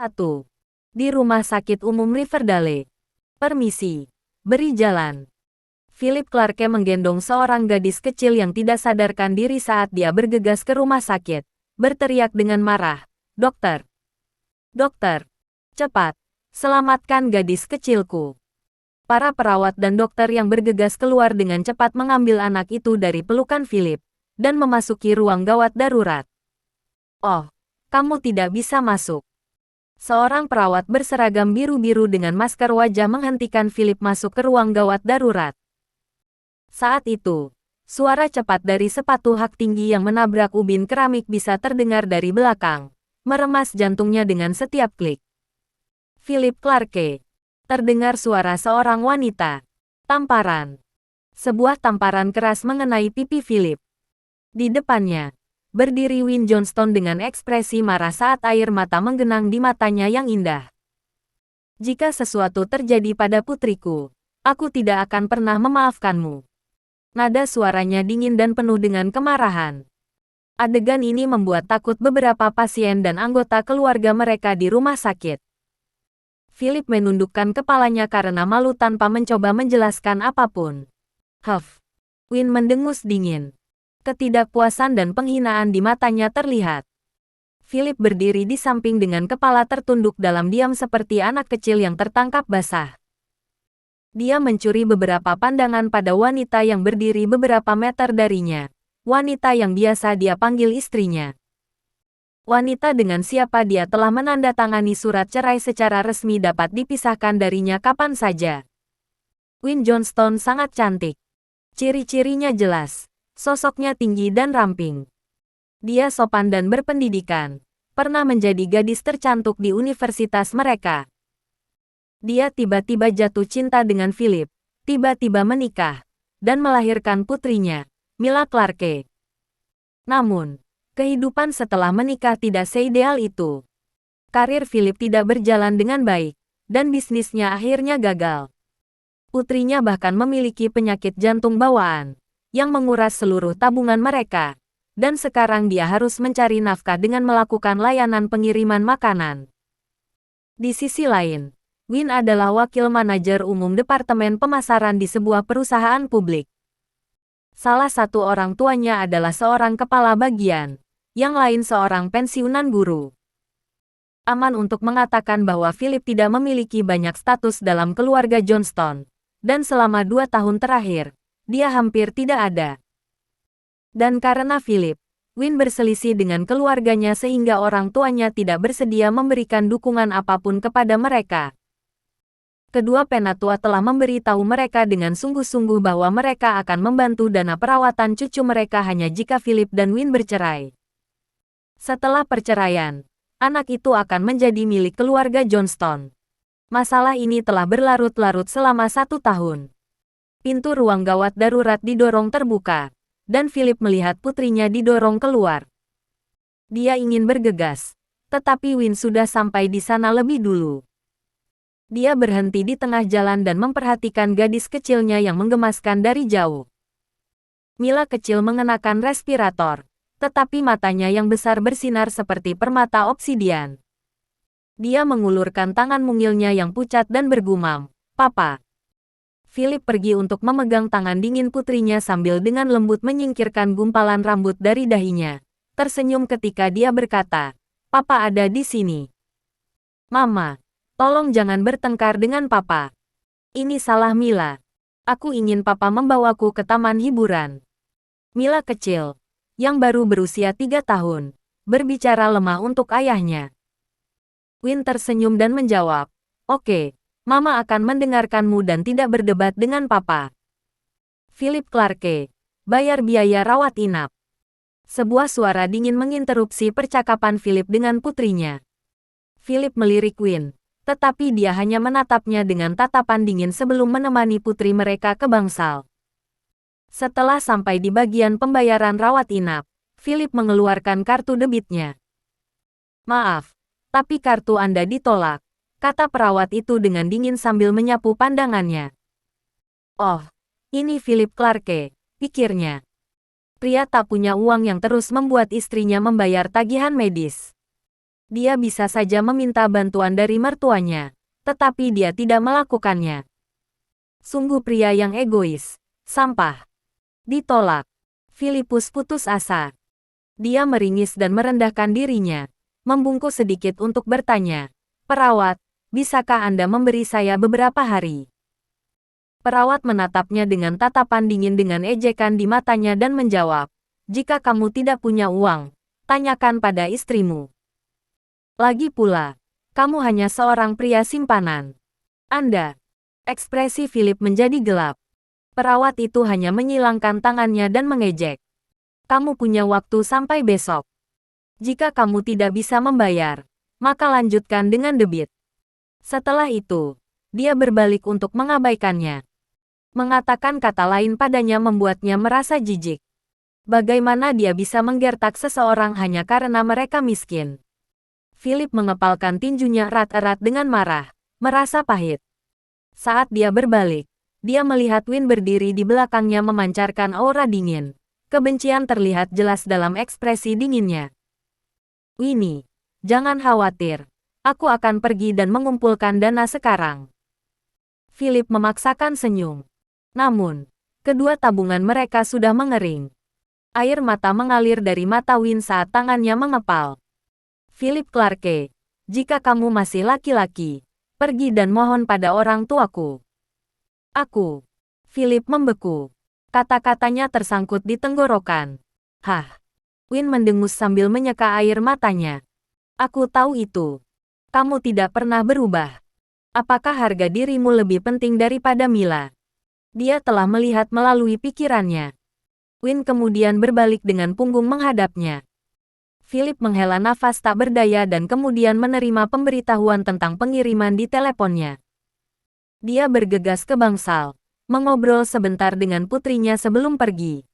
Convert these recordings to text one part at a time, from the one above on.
1. Di Rumah Sakit Umum Riverdale. Permisi. Beri jalan. Philip Clarke menggendong seorang gadis kecil yang tidak sadarkan diri saat dia bergegas ke rumah sakit, berteriak dengan marah, "Dokter! Dokter! Cepat! Selamatkan gadis kecilku!" Para perawat dan dokter yang bergegas keluar dengan cepat mengambil anak itu dari pelukan Philip, dan memasuki ruang gawat darurat. "Oh, kamu tidak bisa masuk." Seorang perawat berseragam biru-biru dengan masker wajah menghentikan Philip masuk ke ruang gawat darurat. Saat itu, suara cepat dari sepatu hak tinggi yang menabrak ubin keramik bisa terdengar dari belakang, meremas jantungnya dengan setiap klik. Philip Clarke. Terdengar suara seorang wanita. Tamparan. Sebuah tamparan keras mengenai pipi Philip. Di depannya, berdiri Win Johnston dengan ekspresi marah saat air mata menggenang di matanya yang indah. "Jika sesuatu terjadi pada putriku, aku tidak akan pernah memaafkanmu." Nada suaranya dingin dan penuh dengan kemarahan. Adegan ini membuat takut beberapa pasien dan anggota keluarga mereka di rumah sakit. Philip menundukkan kepalanya karena malu tanpa mencoba menjelaskan apapun. "Huff." Win mendengus dingin. Ketidakpuasan dan penghinaan di matanya terlihat. Philip berdiri di samping dengan kepala tertunduk dalam diam seperti anak kecil yang tertangkap basah. Dia mencuri beberapa pandangan pada wanita yang berdiri beberapa meter darinya. Wanita yang biasa dia panggil istrinya. Wanita dengan siapa dia telah menandatangani surat cerai secara resmi dapat dipisahkan darinya kapan saja. Win Johnston sangat cantik. Ciri-cirinya jelas. Sosoknya tinggi dan ramping. Dia sopan dan berpendidikan. Pernah menjadi gadis tercantik di universitas mereka. Dia tiba-tiba jatuh cinta dengan Philip, tiba-tiba menikah, dan melahirkan putrinya, Mila Clarke. Namun, kehidupan setelah menikah tidak seideal itu. Karir Philip tidak berjalan dengan baik, dan bisnisnya akhirnya gagal. Putrinya bahkan memiliki penyakit jantung bawaan, yang menguras seluruh tabungan mereka, dan sekarang dia harus mencari nafkah dengan melakukan layanan pengiriman makanan. Di sisi lain, Win adalah wakil manajer umum Departemen Pemasaran di sebuah perusahaan publik. Salah satu orang tuanya adalah seorang kepala bagian, yang lain seorang pensiunan guru. Aman untuk mengatakan bahwa Philip tidak memiliki banyak status dalam keluarga Johnston, dan selama 2 tahun terakhir, dia hampir tidak ada. Dan karena Philip, Win berselisih dengan keluarganya sehingga orang tuanya tidak bersedia memberikan dukungan apapun kepada mereka. Kedua penatua telah memberitahu mereka dengan sungguh-sungguh bahwa mereka akan membantu dana perawatan cucu mereka hanya jika Philip dan Win bercerai. Setelah perceraian, anak itu akan menjadi milik keluarga Johnston. Masalah ini telah berlarut-larut selama 1 tahun. Pintu ruang gawat darurat didorong terbuka, dan Philip melihat putrinya didorong keluar. Dia ingin bergegas, tetapi Win sudah sampai di sana lebih dulu. Dia berhenti di tengah jalan dan memperhatikan gadis kecilnya yang menggemaskan dari jauh. Mila kecil mengenakan respirator, tetapi matanya yang besar bersinar seperti permata obsidian. Dia mengulurkan tangan mungilnya yang pucat dan bergumam, "Papa." Philip pergi untuk memegang tangan dingin putrinya sambil dengan lembut menyingkirkan gumpalan rambut dari dahinya. Tersenyum ketika dia berkata, "Papa ada di sini." "Mama, tolong jangan bertengkar dengan Papa. Ini salah Mila. Aku ingin Papa membawaku ke taman hiburan." Mila kecil, yang baru berusia 3 tahun, berbicara lemah untuk ayahnya. Win tersenyum dan menjawab, "Oke, Mama akan mendengarkanmu dan tidak berdebat dengan Papa." Philip Clarke, bayar biaya rawat inap. Sebuah suara dingin menginterupsi percakapan Philip dengan putrinya. Philip melirik Win, tetapi dia hanya menatapnya dengan tatapan dingin sebelum menemani putri mereka ke bangsal. Setelah sampai di bagian pembayaran rawat inap, Philip mengeluarkan kartu debitnya. "Maaf, tapi kartu Anda ditolak," kata perawat itu dengan dingin sambil menyapu pandangannya. "Oh, ini Philip Clarke," pikirnya. Pria tak punya uang yang terus membuat istrinya membayar tagihan medis. Dia bisa saja meminta bantuan dari mertuanya, tetapi dia tidak melakukannya. Sungguh pria yang egois. Sampah. Ditolak. Filipus putus asa. Dia meringis dan merendahkan dirinya, membungkuk sedikit untuk bertanya, "Perawat, bisakah Anda memberi saya beberapa hari?" Perawat menatapnya dengan tatapan dingin dengan ejekan di matanya dan menjawab, "Jika kamu tidak punya uang, tanyakan pada istrimu. Lagi pula, kamu hanya seorang pria simpanan. Anda." Ekspresi Philip menjadi gelap. Perawat itu hanya menyilangkan tangannya dan mengejek. "Kamu punya waktu sampai besok. Jika kamu tidak bisa membayar, maka lanjutkan dengan debit." Setelah itu, dia berbalik untuk mengabaikannya. Mengatakan kata lain padanya membuatnya merasa jijik. Bagaimana dia bisa menggertak seseorang hanya karena mereka miskin? Philip mengepalkan tinjunya erat-erat dengan marah, merasa pahit. Saat dia berbalik, dia melihat Win berdiri di belakangnya memancarkan aura dingin. Kebencian terlihat jelas dalam ekspresi dinginnya. "Winnie, jangan khawatir. Aku akan pergi dan mengumpulkan dana sekarang." Philip memaksakan senyum. Namun, kedua tabungan mereka sudah mengering. Air mata mengalir dari mata Win saat tangannya mengepal. "Philip Clarke, jika kamu masih laki-laki, pergi dan mohon pada orang tuaku." "Aku." Philip membeku. Kata-katanya tersangkut di tenggorokan. "Hah?" Win mendengus sambil menyeka air matanya. "Aku tahu itu. Kamu tidak pernah berubah. Apakah harga dirimu lebih penting daripada Mila?" Dia telah melihat melalui pikirannya. Win kemudian berbalik dengan punggung menghadapnya. Philip menghela nafas tak berdaya dan kemudian menerima pemberitahuan tentang pengiriman di teleponnya. Dia bergegas ke bangsal, mengobrol sebentar dengan putrinya sebelum pergi.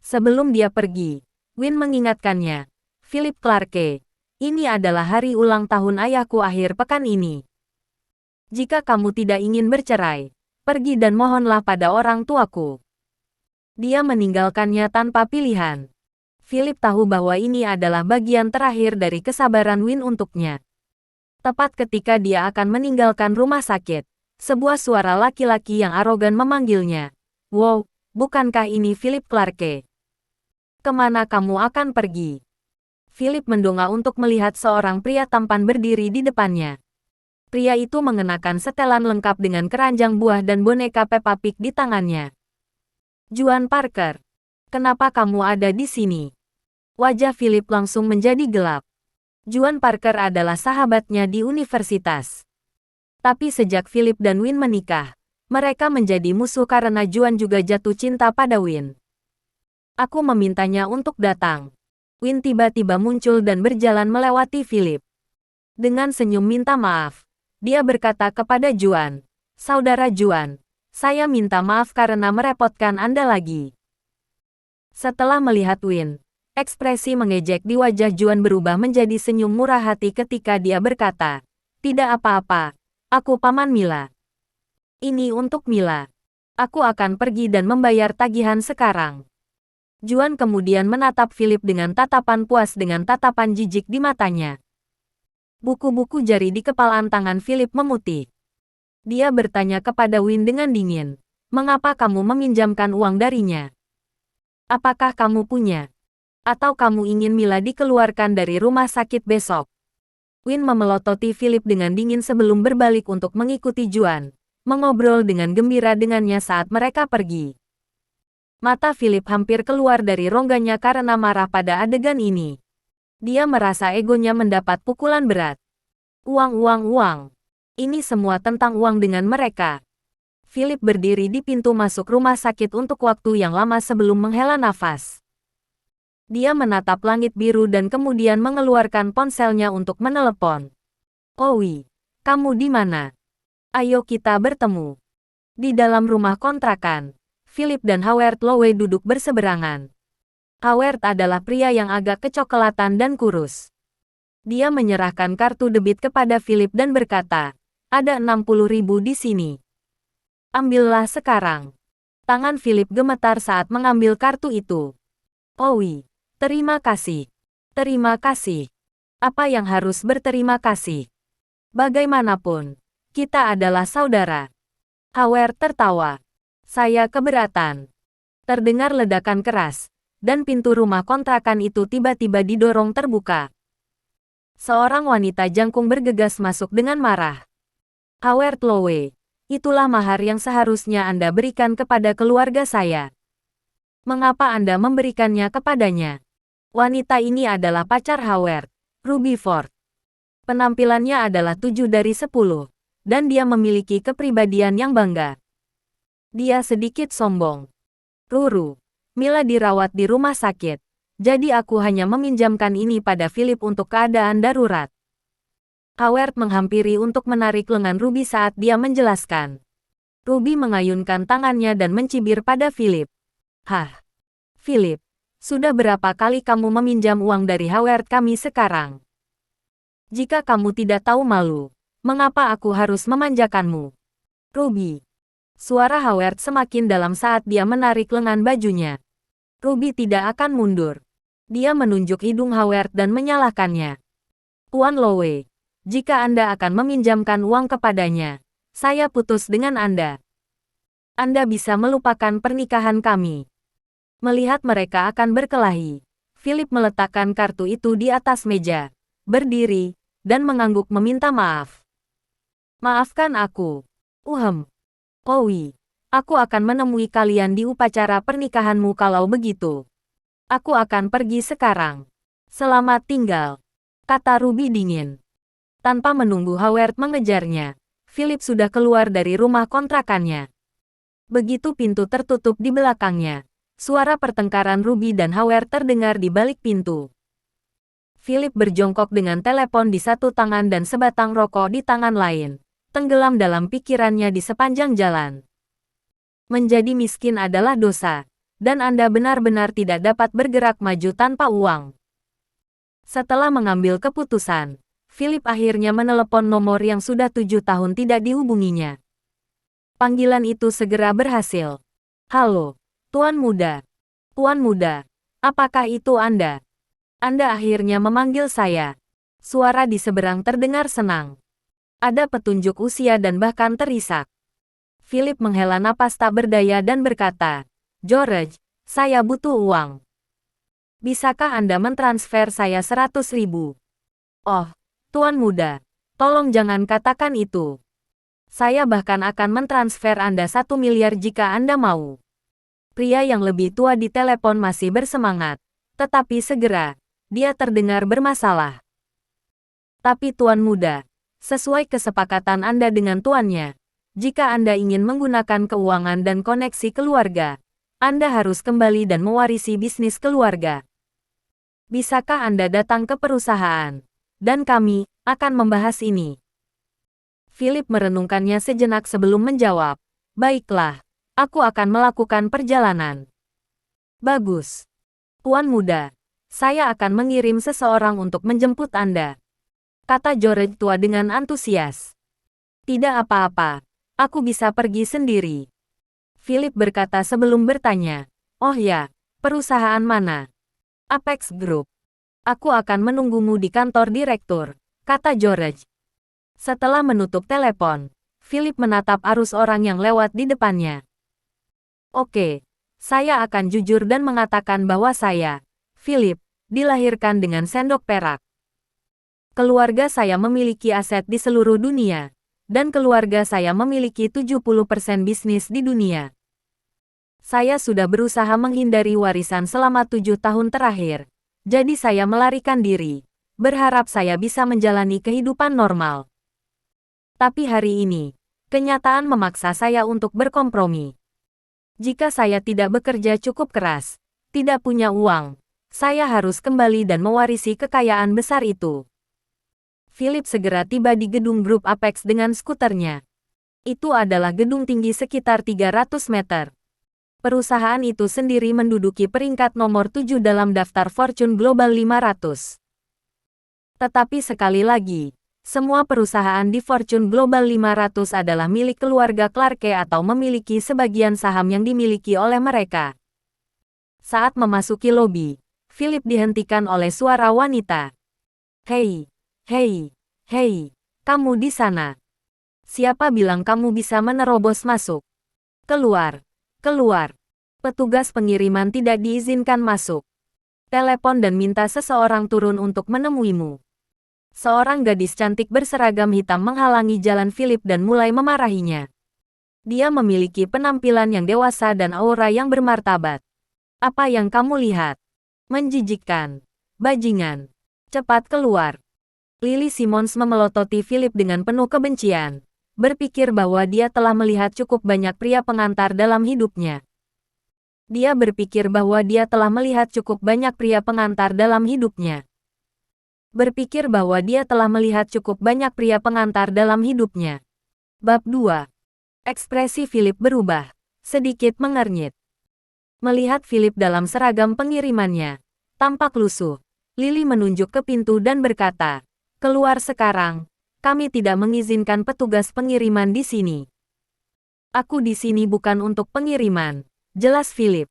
Sebelum dia pergi, Win mengingatkannya, "Philip Clarke, ini adalah hari ulang tahun ayahku akhir pekan ini. Jika kamu tidak ingin bercerai, pergi dan mohonlah pada orang tuaku." Dia meninggalkannya tanpa pilihan. Philip tahu bahwa ini adalah bagian terakhir dari kesabaran Win untuknya. Tepat ketika dia akan meninggalkan rumah sakit, sebuah suara laki-laki yang arogan memanggilnya. "Wow, bukankah ini Philip Clarke? Kemana kamu akan pergi?" Philip mendongak untuk melihat seorang pria tampan berdiri di depannya. Pria itu mengenakan setelan lengkap dengan keranjang buah dan boneka Peppa Pig di tangannya. "Juan Parker, kenapa kamu ada di sini?" Wajah Philip langsung menjadi gelap. Juan Parker adalah sahabatnya di universitas. Tapi sejak Philip dan Win menikah, mereka menjadi musuh karena Juan juga jatuh cinta pada Win. "Aku memintanya untuk datang." Win tiba-tiba muncul dan berjalan melewati Philip. Dengan senyum minta maaf, dia berkata kepada Juan, "Saudara Juan, saya minta maaf karena merepotkan Anda lagi." Setelah melihat Win, ekspresi mengejek di wajah Juan berubah menjadi senyum murah hati ketika dia berkata, "Tidak apa-apa, aku paman Mila. Ini untuk Mila. Aku akan pergi dan membayar tagihan sekarang." Juan kemudian menatap Philip dengan tatapan puas dengan tatapan jijik di matanya. Buku-buku jari di kepalan tangan Philip memutih. Dia bertanya kepada Win dengan dingin, "Mengapa kamu meminjamkan uang darinya? Apakah kamu punya? Atau kamu ingin Mila dikeluarkan dari rumah sakit besok?" Win memelototi Philip dengan dingin sebelum berbalik untuk mengikuti Juan, mengobrol dengan gembira dengannya saat mereka pergi. Mata Philip hampir keluar dari rongganya karena marah pada adegan ini. Dia merasa egonya mendapat pukulan berat. Uang, uang, uang. Ini semua tentang uang dengan mereka. Philip berdiri di pintu masuk rumah sakit untuk waktu yang lama sebelum menghela nafas. Dia menatap langit biru dan kemudian mengeluarkan ponselnya untuk menelepon. "Owi, kamu di mana? Ayo kita bertemu." Di dalam rumah kontrakan, Philip dan Howard Lowe duduk berseberangan. Howard adalah pria yang agak kecoklatan dan kurus. Dia menyerahkan kartu debit kepada Philip dan berkata, "Ada 60.000 di sini. Ambillah sekarang." Tangan Philip gemetar saat mengambil kartu itu. "Owi, terima kasih. Terima kasih." Apa yang harus berterima kasih? Bagaimanapun, kita adalah saudara. Howard tertawa. Saya keberatan. Terdengar ledakan keras, dan pintu rumah kontrakan itu tiba-tiba didorong terbuka. Seorang wanita jangkung bergegas masuk dengan marah. Howard Lowe, itulah mahar yang seharusnya Anda berikan kepada keluarga saya. Mengapa Anda memberikannya kepadanya? Wanita ini adalah pacar Howard, Ruby Ford. Penampilannya adalah 7 dari 10, dan dia memiliki kepribadian yang bangga. Dia sedikit sombong. Ruru, Mila dirawat di rumah sakit, jadi aku hanya meminjamkan ini pada Philip untuk keadaan darurat. Howard menghampiri untuk menarik lengan Ruby saat dia menjelaskan. Ruby mengayunkan tangannya dan mencibir pada Philip. Hah? Philip, sudah berapa kali kamu meminjam uang dari Howard kami sekarang? Jika kamu tidak tahu malu, mengapa aku harus memanjakanmu? Ruby. Suara Howard semakin dalam saat dia menarik lengan bajunya. Ruby tidak akan mundur. Dia menunjuk hidung Howard dan menyalahkannya. Tuan Lowe, jika Anda akan meminjamkan uang kepadanya, saya putus dengan Anda. Anda bisa melupakan pernikahan kami. Melihat mereka akan berkelahi, Philip meletakkan kartu itu di atas meja, berdiri, dan mengangguk meminta maaf. Maafkan aku. Owi, aku akan menemui kalian di upacara pernikahanmu kalau begitu. Aku akan pergi sekarang. Selamat tinggal, kata Ruby dingin. Tanpa menunggu Howard mengejarnya, Philip sudah keluar dari rumah kontrakannya. Begitu pintu tertutup di belakangnya, suara pertengkaran Ruby dan Howard terdengar di balik pintu. Philip berjongkok dengan telepon di satu tangan dan sebatang rokok di tangan lain, tenggelam dalam pikirannya di sepanjang jalan. Menjadi miskin adalah dosa, dan Anda benar-benar tidak dapat bergerak maju tanpa uang. Setelah mengambil keputusan, Philip akhirnya menelepon nomor yang sudah 7 tahun tidak dihubunginya. Panggilan itu segera berhasil. Halo, Tuan Muda. Tuan Muda, apakah itu Anda? Anda akhirnya memanggil saya. Suara di seberang terdengar senang. Ada petunjuk usia dan bahkan terisak. Philip menghela napas tak berdaya dan berkata, George, saya butuh uang. Bisakah Anda mentransfer saya 100.000? Oh, Tuan Muda, tolong jangan katakan itu. Saya bahkan akan mentransfer Anda 1 miliar jika Anda mau. Pria yang lebih tua di telepon masih bersemangat, tetapi segera, dia terdengar bermasalah. Tapi Tuan Muda, sesuai kesepakatan Anda dengan tuannya, jika Anda ingin menggunakan keuangan dan koneksi keluarga, Anda harus kembali dan mewarisi bisnis keluarga. Bisakah Anda datang ke perusahaan? Dan kami akan membahas ini. Philip merenungkannya sejenak sebelum menjawab, baiklah, aku akan melakukan perjalanan. Bagus. Tuan Muda, saya akan mengirim seseorang untuk menjemput Anda, kata George tua dengan antusias. Tidak apa-apa, aku bisa pergi sendiri. Philip berkata sebelum bertanya, oh ya, perusahaan mana? Apex Group. Aku akan menunggumu di kantor direktur, kata George. Setelah menutup telepon, Philip menatap arus orang yang lewat di depannya. Oke, saya akan jujur dan mengatakan bahwa saya, Philip, dilahirkan dengan sendok perak. Keluarga saya memiliki aset di seluruh dunia, dan keluarga saya memiliki 70% bisnis di dunia. Saya sudah berusaha menghindari warisan selama 7 tahun terakhir, jadi saya melarikan diri, berharap saya bisa menjalani kehidupan normal. Tapi hari ini, kenyataan memaksa saya untuk berkompromi. Jika saya tidak bekerja cukup keras, tidak punya uang, saya harus kembali dan mewarisi kekayaan besar itu. Philip segera tiba di gedung grup Apex dengan skuternya. Itu adalah gedung tinggi sekitar 300 meter. Perusahaan itu sendiri menduduki peringkat nomor 7 dalam daftar Fortune Global 500. Tetapi sekali lagi, semua perusahaan di Fortune Global 500 adalah milik keluarga Clarke atau memiliki sebagian saham yang dimiliki oleh mereka. Saat memasuki lobi, Philip dihentikan oleh suara wanita. Hei, hei, hei, kamu di sana. Siapa bilang kamu bisa menerobos masuk? Keluar, keluar. Petugas pengiriman tidak diizinkan masuk. Telepon dan minta seseorang turun untuk menemuimu. Seorang gadis cantik berseragam hitam menghalangi jalan Philip dan mulai memarahinya. Dia memiliki penampilan yang dewasa dan aura yang bermartabat. Apa yang kamu lihat? Menjijikkan. Bajingan. Cepat keluar. Lily Simmons memelototi Philip dengan penuh kebencian. Berpikir bahwa dia telah melihat cukup banyak pria pengantar dalam hidupnya. Dia berpikir bahwa dia telah melihat cukup banyak pria pengantar dalam hidupnya. Berpikir bahwa dia telah melihat cukup banyak pria pengantar dalam hidupnya. Bab 2. Ekspresi Philip berubah. Sedikit mengernyit. Melihat Philip dalam seragam pengirimannya, tampak lusuh. Lily menunjuk ke pintu dan berkata, "Keluar sekarang, kami tidak mengizinkan petugas pengiriman di sini." "Aku di sini bukan untuk pengiriman," jelas Philip.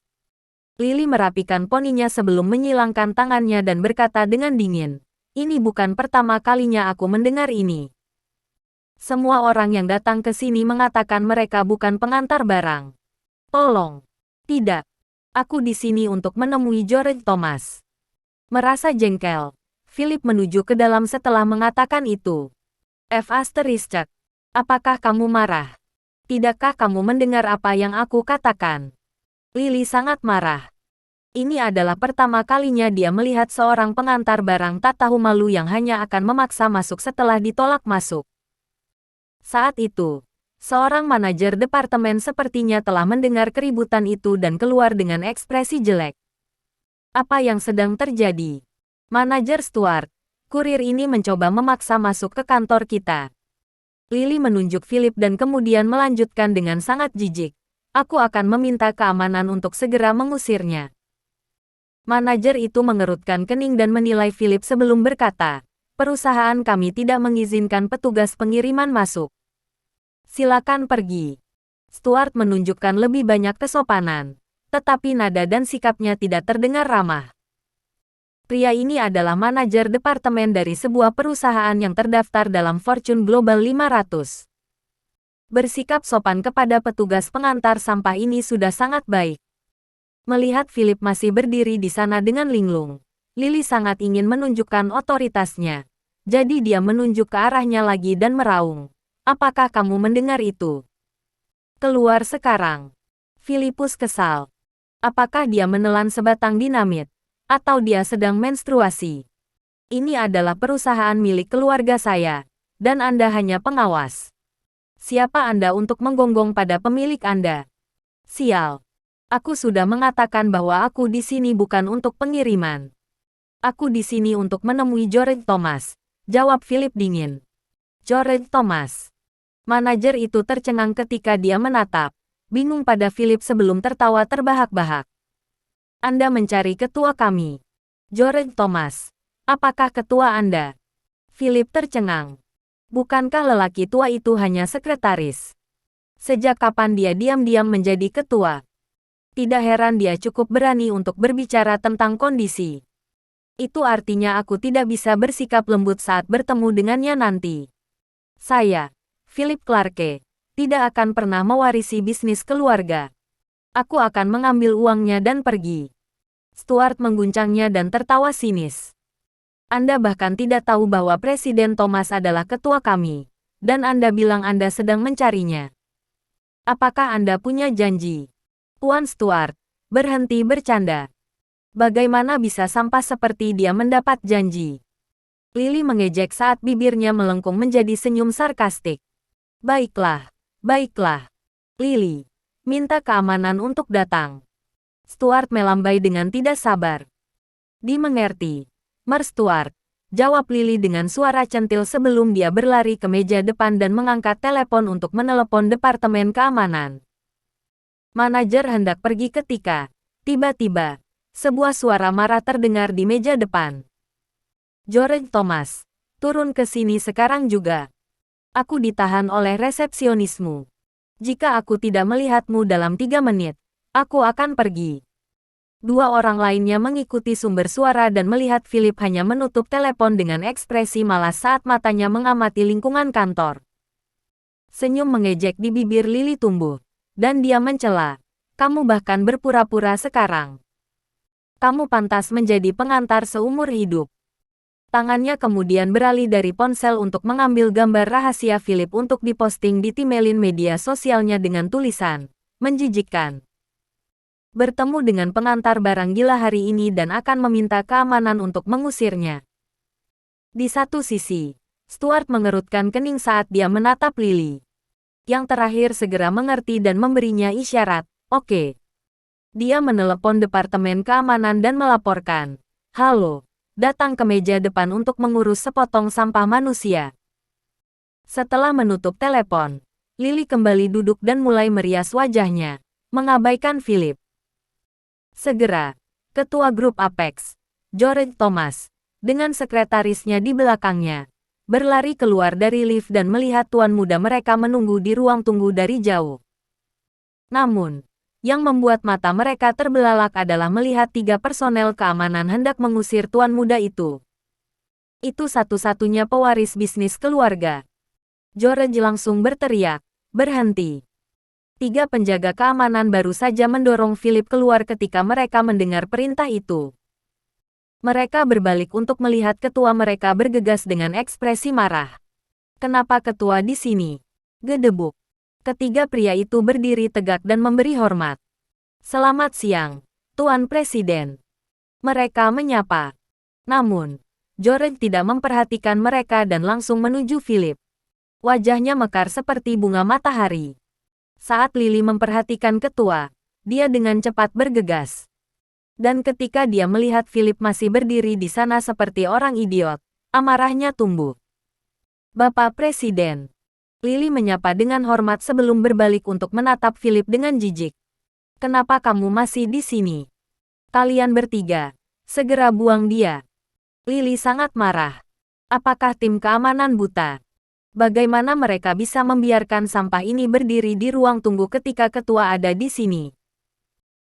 Lily merapikan poninya sebelum menyilangkan tangannya dan berkata dengan dingin, "Ini bukan pertama kalinya aku mendengar ini. Semua orang yang datang ke sini mengatakan mereka bukan pengantar barang. Tolong. Tidak. Aku di sini untuk menemui George Thomas." Merasa jengkel, Philip menuju ke dalam setelah mengatakan itu. Apakah kamu marah? Tidakkah kamu mendengar apa yang aku katakan? Lily sangat marah. Ini adalah pertama kalinya dia melihat seorang pengantar barang tak tahu malu yang hanya akan memaksa masuk setelah ditolak masuk. Saat itu, seorang manajer departemen sepertinya telah mendengar keributan itu dan keluar dengan ekspresi jelek. "Apa yang sedang terjadi? Manajer Stuart, kurir ini mencoba memaksa masuk ke kantor kita." Lily menunjuk Philip dan kemudian melanjutkan dengan sangat jijik. "Aku akan meminta keamanan untuk segera mengusirnya." Manajer itu mengerutkan kening dan menilai Philip sebelum berkata, "Perusahaan kami tidak mengizinkan petugas pengiriman masuk. Silakan pergi." Stuart menunjukkan lebih banyak kesopanan, tetapi nada dan sikapnya tidak terdengar ramah. Pria ini adalah manajer departemen dari sebuah perusahaan yang terdaftar dalam Fortune Global 500. Bersikap sopan kepada petugas pengantar sampah ini sudah sangat baik. Melihat Philip masih berdiri di sana dengan linglung, Lily sangat ingin menunjukkan otoritasnya. Jadi dia menunjuk ke arahnya lagi dan meraung, "Apakah kamu mendengar itu? Keluar sekarang." Philipus kesal. Apakah dia menelan sebatang dinamit? Atau dia sedang menstruasi? Ini adalah perusahaan milik keluarga saya, dan Anda hanya pengawas. Siapa Anda untuk menggonggong pada pemilik Anda? Sial. Aku sudah mengatakan bahwa aku di sini bukan untuk pengiriman. Aku di sini untuk menemui George Thomas, jawab Philip dingin. George Thomas. Manajer itu tercengang ketika dia menatap, bingung pada Philip sebelum tertawa terbahak-bahak. "Anda mencari ketua kami. George Thomas. Apakah ketua Anda?" Philip tercengang. Bukankah lelaki tua itu hanya sekretaris? Sejak kapan dia diam-diam menjadi ketua? Tidak heran dia cukup berani untuk berbicara tentang kondisi. Itu artinya aku tidak bisa bersikap lembut saat bertemu dengannya nanti. Saya, Philip Clarke, tidak akan pernah mewarisi bisnis keluarga. Aku akan mengambil uangnya dan pergi. Stuart mengguncangnya dan tertawa sinis. Anda bahkan tidak tahu bahwa Presiden Thomas adalah ketua kami, dan Anda bilang Anda sedang mencarinya. Apakah Anda punya janji? Tuan Stuart, berhenti bercanda. Bagaimana bisa sampah seperti dia mendapat janji? Lily mengejek saat bibirnya melengkung menjadi senyum sarkastik. Baiklah, baiklah. Lily, minta keamanan untuk datang. Stuart melambai dengan tidak sabar. Dimengerti, Mer Stuart, jawab Lily dengan suara centil sebelum dia berlari ke meja depan dan mengangkat telepon untuk menelepon Departemen Keamanan. Manajer hendak pergi ketika, tiba-tiba, sebuah suara marah terdengar di meja depan. "George Thomas, turun ke sini sekarang juga. Aku ditahan oleh resepsionismu. Jika aku tidak melihatmu dalam 3 menit, aku akan pergi." Dua orang lainnya mengikuti sumber suara dan melihat Philip hanya menutup telepon dengan ekspresi malas saat matanya mengamati lingkungan kantor. Senyum mengejek di bibir Lily tumbuh, dan dia mencela. Kamu bahkan berpura-pura sekarang. Kamu pantas menjadi pengantar seumur hidup. Tangannya kemudian beralih dari ponsel untuk mengambil gambar rahasia Philip untuk diposting di timeline media sosialnya dengan tulisan, menjijikkan. Bertemu dengan pengantar barang gila hari ini dan akan meminta keamanan untuk mengusirnya. Di satu sisi, Stuart mengerutkan kening saat dia menatap Lily. Yang terakhir segera mengerti dan memberinya isyarat, oke. Dia menelepon Departemen Keamanan dan melaporkan, halo, datang ke meja depan untuk mengurus sepotong sampah manusia. Setelah menutup telepon, Lily kembali duduk dan mulai merias wajahnya, mengabaikan Philip. Segera, Ketua Grup Apex, George Thomas, dengan sekretarisnya di belakangnya, berlari keluar dari lift dan melihat tuan muda mereka menunggu di ruang tunggu dari jauh. Namun, yang membuat mata mereka terbelalak adalah melihat 3 personel keamanan hendak mengusir tuan muda itu. Itu satu-satunya pewaris bisnis keluarga. George langsung berteriak, berhenti. 3 penjaga keamanan baru saja mendorong Philip keluar ketika mereka mendengar perintah itu. Mereka berbalik untuk melihat ketua mereka bergegas dengan ekspresi marah. Kenapa ketua di sini? Gedebuk. Ketiga pria itu berdiri tegak dan memberi hormat. Selamat siang, Tuan Presiden. Mereka menyapa. Namun, George tidak memperhatikan mereka dan langsung menuju Philip. Wajahnya mekar seperti bunga matahari. Saat Lily memperhatikan ketua, dia dengan cepat bergegas. Dan ketika dia melihat Philip masih berdiri di sana seperti orang idiot, amarahnya tumbuh. Bapak Presiden. Lily menyapa dengan hormat sebelum berbalik untuk menatap Philip dengan jijik. Kenapa kamu masih di sini? Kalian bertiga, segera buang dia. Lily sangat marah. Apakah tim keamanan buta? Bagaimana mereka bisa membiarkan sampah ini berdiri di ruang tunggu ketika ketua ada di sini?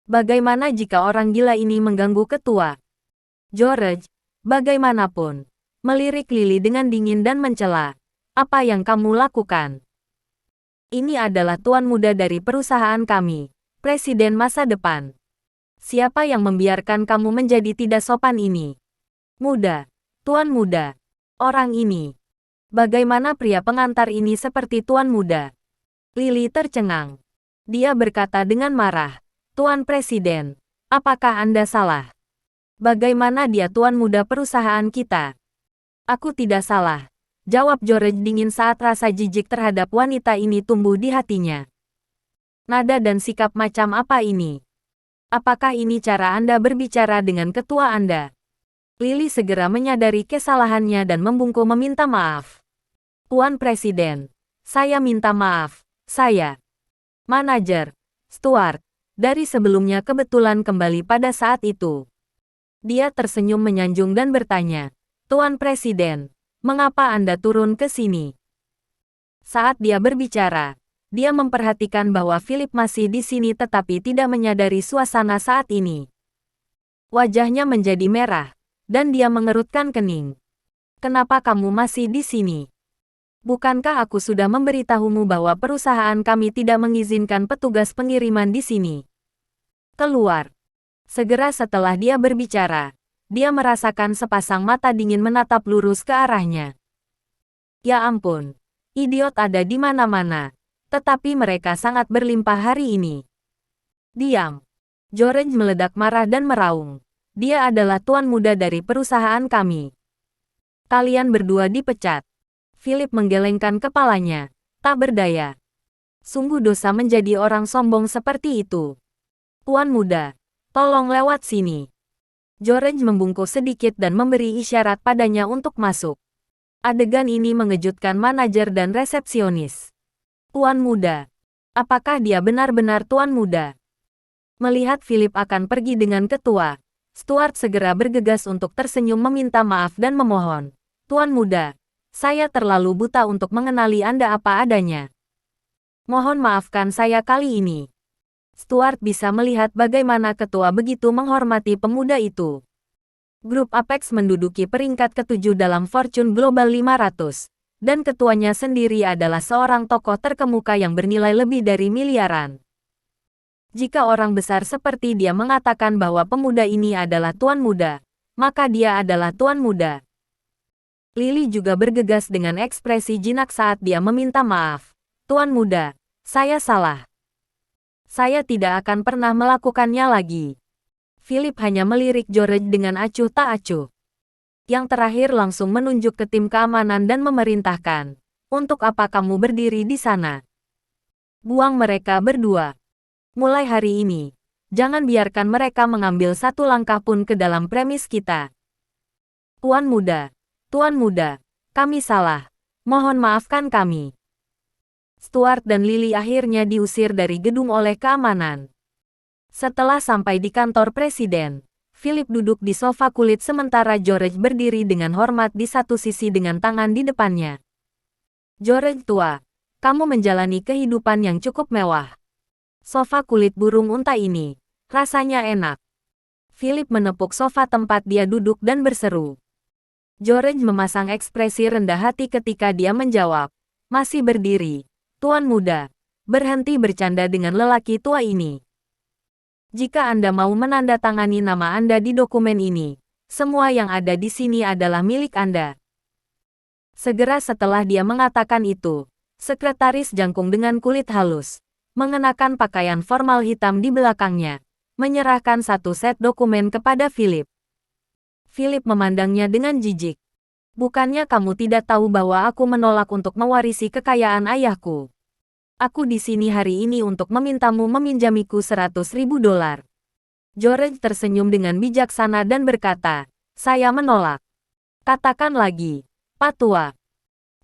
Bagaimana jika orang gila ini mengganggu ketua? George, bagaimanapun, melirik Lily dengan dingin dan mencela. Apa yang kamu lakukan? Ini adalah tuan muda dari perusahaan kami, presiden masa depan. Siapa yang membiarkan kamu menjadi tidak sopan ini? Muda, tuan muda, orang ini. Bagaimana pria pengantar ini seperti tuan muda? Lily tercengang. Dia berkata dengan marah, Tuan Presiden, apakah Anda salah? Bagaimana dia tuan muda perusahaan kita? Aku tidak salah, jawab George dingin saat rasa jijik terhadap wanita ini tumbuh di hatinya. Nada dan sikap macam apa ini? Apakah ini cara Anda berbicara dengan ketua Anda? Lily segera menyadari kesalahannya dan membungkuk meminta maaf. Tuan Presiden, saya minta maaf, saya. Manajer, Stuart, dari sebelumnya kebetulan kembali pada saat itu. Dia tersenyum menyanjung dan bertanya, Tuan Presiden, mengapa Anda turun ke sini? Saat dia berbicara, dia memperhatikan bahwa Philip masih di sini tetapi tidak menyadari suasana saat ini. Wajahnya menjadi merah, dan dia mengerutkan kening. Kenapa kamu masih di sini? Bukankah aku sudah memberitahumu bahwa perusahaan kami tidak mengizinkan petugas pengiriman di sini? Keluar. Segera setelah dia berbicara, dia merasakan sepasang mata dingin menatap lurus ke arahnya. Ya ampun, idiot ada di mana-mana, tetapi mereka sangat berlimpah hari ini. Diam. George meledak marah dan meraung. Dia adalah tuan muda dari perusahaan kami. Kalian berdua dipecat. Philip menggelengkan kepalanya. Tak berdaya. Sungguh dosa menjadi orang sombong seperti itu. Tuan muda, tolong lewat sini. George membungkuk sedikit dan memberi isyarat padanya untuk masuk. Adegan ini mengejutkan manajer dan resepsionis. Tuan muda. Apakah dia benar-benar tuan muda? Melihat Philip akan pergi dengan ketua, Stuart segera bergegas untuk tersenyum meminta maaf dan memohon. Tuan muda, saya terlalu buta untuk mengenali Anda apa adanya. Mohon maafkan saya kali ini. Stuart bisa melihat bagaimana ketua begitu menghormati pemuda itu. Grup Apex menduduki peringkat ke-7 dalam Fortune Global 500, dan ketuanya sendiri adalah seorang tokoh terkemuka yang bernilai lebih dari miliaran. Jika orang besar seperti dia mengatakan bahwa pemuda ini adalah tuan muda, maka dia adalah tuan muda. Lily juga bergegas dengan ekspresi jinak saat dia meminta maaf. Tuan muda, saya salah. Saya tidak akan pernah melakukannya lagi. Philip hanya melirik George dengan acuh tak acuh. Yang terakhir langsung menunjuk ke tim keamanan dan memerintahkan, "Untuk apa kamu berdiri di sana? Buang mereka berdua. Mulai hari ini, jangan biarkan mereka mengambil satu langkah pun ke dalam premis kita." Tuan muda, kami salah. Mohon maafkan kami. Stuart dan Lily akhirnya diusir dari gedung oleh keamanan. Setelah sampai di kantor presiden, Philip duduk di sofa kulit sementara George berdiri dengan hormat di satu sisi dengan tangan di depannya. "George tua, kamu menjalani kehidupan yang cukup mewah. Sofa kulit burung unta ini, rasanya enak." Philip menepuk sofa tempat dia duduk dan berseru. George memasang ekspresi rendah hati ketika dia menjawab, "Masih berdiri, tuan muda. Berhenti bercanda dengan lelaki tua ini. Jika Anda mau menandatangani nama Anda di dokumen ini, semua yang ada di sini adalah milik Anda." Segera setelah dia mengatakan itu, sekretaris jangkung dengan kulit halus, mengenakan pakaian formal hitam di belakangnya, menyerahkan satu set dokumen kepada Philip. Philip memandangnya dengan jijik. "Bukannya kamu tidak tahu bahwa aku menolak untuk mewarisi kekayaan ayahku? Aku di sini hari ini untuk memintamu meminjamiku $100.000. George tersenyum dengan bijaksana dan berkata, "Saya menolak." "Katakan lagi, Pak Tua."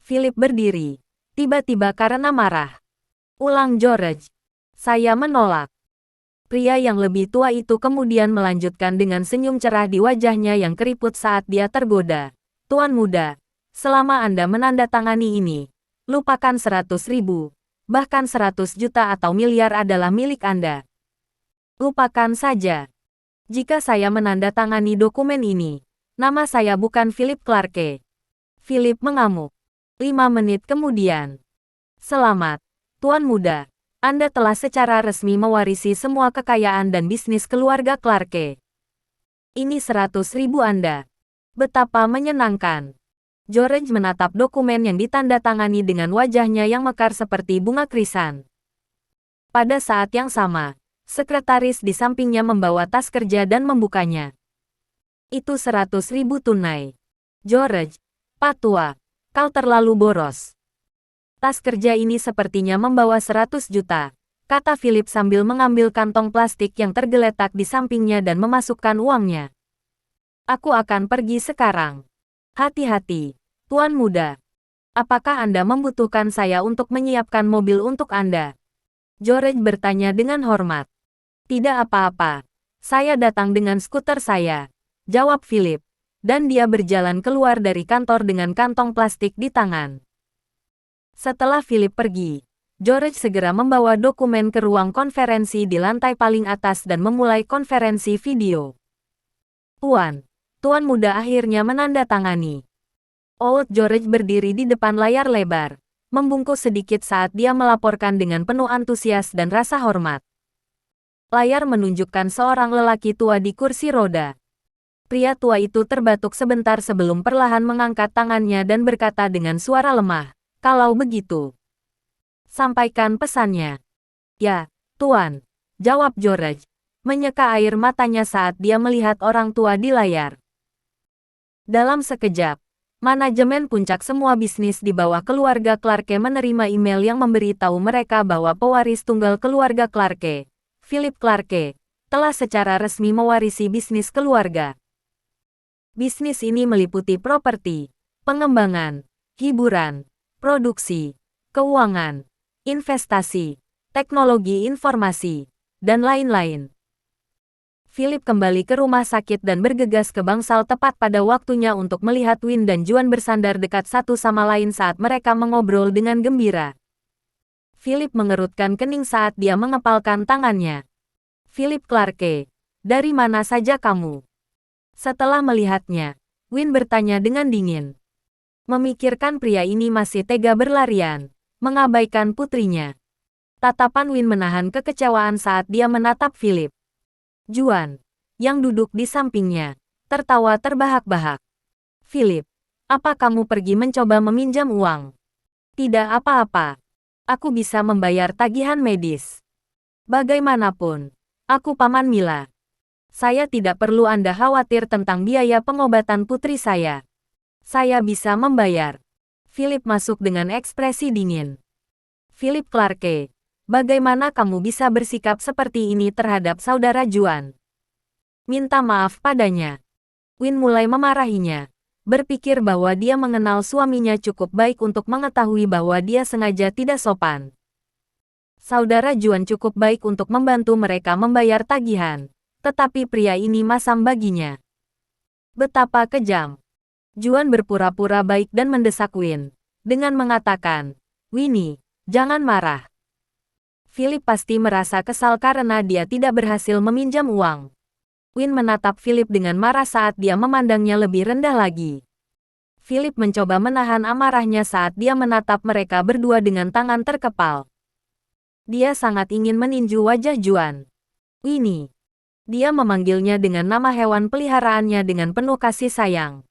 Philip berdiri, tiba-tiba karena marah. Ulang George. "Saya menolak." Pria yang lebih tua itu kemudian melanjutkan dengan senyum cerah di wajahnya yang keriput saat dia tergoda. "Tuan muda, selama Anda menandatangani ini, lupakan 100.000. Bahkan 100 juta atau miliar adalah milik Anda. Lupakan saja. Jika saya menandatangani dokumen ini, nama saya bukan Philip Clarke." Philip mengamuk. 5 menit kemudian. "Selamat, tuan muda. Anda telah secara resmi mewarisi semua kekayaan dan bisnis keluarga Clarke. Ini 100.000 Anda. Betapa menyenangkan." George menatap dokumen yang ditandatangani dengan wajahnya yang mekar seperti bunga krisan. Pada saat yang sama, sekretaris di sampingnya membawa tas kerja dan membukanya. "Itu 100.000 tunai. George, Pak Tua, kau terlalu boros." "Tas kerja ini sepertinya membawa 100 juta, kata Philip sambil mengambil kantong plastik yang tergeletak di sampingnya dan memasukkan uangnya. "Aku akan pergi sekarang. Hati-hati, tuan muda. Apakah Anda membutuhkan saya untuk menyiapkan mobil untuk Anda?" George bertanya dengan hormat. "Tidak apa-apa. Saya datang dengan skuter saya," jawab Philip, dan dia berjalan keluar dari kantor dengan kantong plastik di tangan. Setelah Philip pergi, George segera membawa dokumen ke ruang konferensi di lantai paling atas dan memulai konferensi video. Tuan muda akhirnya menandatangani." Old George berdiri di depan layar lebar, membungkuk sedikit saat dia melaporkan dengan penuh antusias dan rasa hormat. Layar menunjukkan seorang lelaki tua di kursi roda. Pria tua itu terbatuk sebentar sebelum perlahan mengangkat tangannya dan berkata dengan suara lemah, "Kalau begitu, sampaikan pesannya." "Ya, Tuan," jawab George, menyeka air matanya saat dia melihat orang tua di layar. Dalam sekejap, manajemen puncak semua bisnis di bawah keluarga Clarke menerima email yang memberitahu mereka bahwa pewaris tunggal keluarga Clarke, Philip Clarke, telah secara resmi mewarisi bisnis keluarga. Bisnis ini meliputi properti, pengembangan, hiburan, produksi, keuangan, investasi, teknologi informasi, dan lain-lain. Philip kembali ke rumah sakit dan bergegas ke bangsal tepat pada waktunya untuk melihat Win dan Juan bersandar dekat satu sama lain saat mereka mengobrol dengan gembira. Philip mengerutkan kening saat dia mengepalkan tangannya. Philip Clarke, dari mana saja kamu? Setelah melihatnya, Win bertanya dengan dingin. Memikirkan pria ini masih tega berlarian, mengabaikan putrinya. Tatapan Win menahan kekecewaan saat dia menatap Philip. Juan, yang duduk di sampingnya, tertawa terbahak-bahak. Philip, apa kamu pergi mencoba meminjam uang? Tidak apa-apa. Aku bisa membayar tagihan medis. Bagaimanapun, aku Paman Mila. Saya tidak perlu Anda khawatir tentang biaya pengobatan putri saya. Saya bisa membayar. Philip masuk dengan ekspresi dingin. Philip Clarke, bagaimana kamu bisa bersikap seperti ini terhadap saudara Juan? Minta maaf padanya. Win mulai memarahinya. Berpikir bahwa dia mengenal suaminya cukup baik untuk mengetahui bahwa dia sengaja tidak sopan. Saudara Juan cukup baik untuk membantu mereka membayar tagihan, tetapi pria ini masam baginya. Betapa kejam. Juan berpura-pura baik dan mendesak Win, dengan mengatakan, Winnie, jangan marah. Philip pasti merasa kesal karena dia tidak berhasil meminjam uang. Win menatap Philip dengan marah saat dia memandangnya lebih rendah lagi. Philip mencoba menahan amarahnya saat dia menatap mereka berdua dengan tangan terkepal. Dia sangat ingin meninju wajah Juan. Winnie. Dia memanggilnya dengan nama hewan peliharaannya dengan penuh kasih sayang.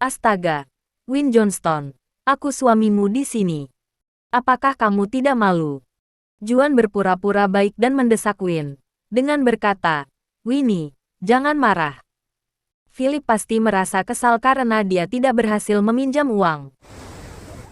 Astaga, Win Johnston, aku suamimu di sini. Apakah kamu tidak malu? Juan berpura-pura baik dan mendesak Win, dengan berkata, Winnie, jangan marah. Philip pasti merasa kesal karena dia tidak berhasil meminjam uang.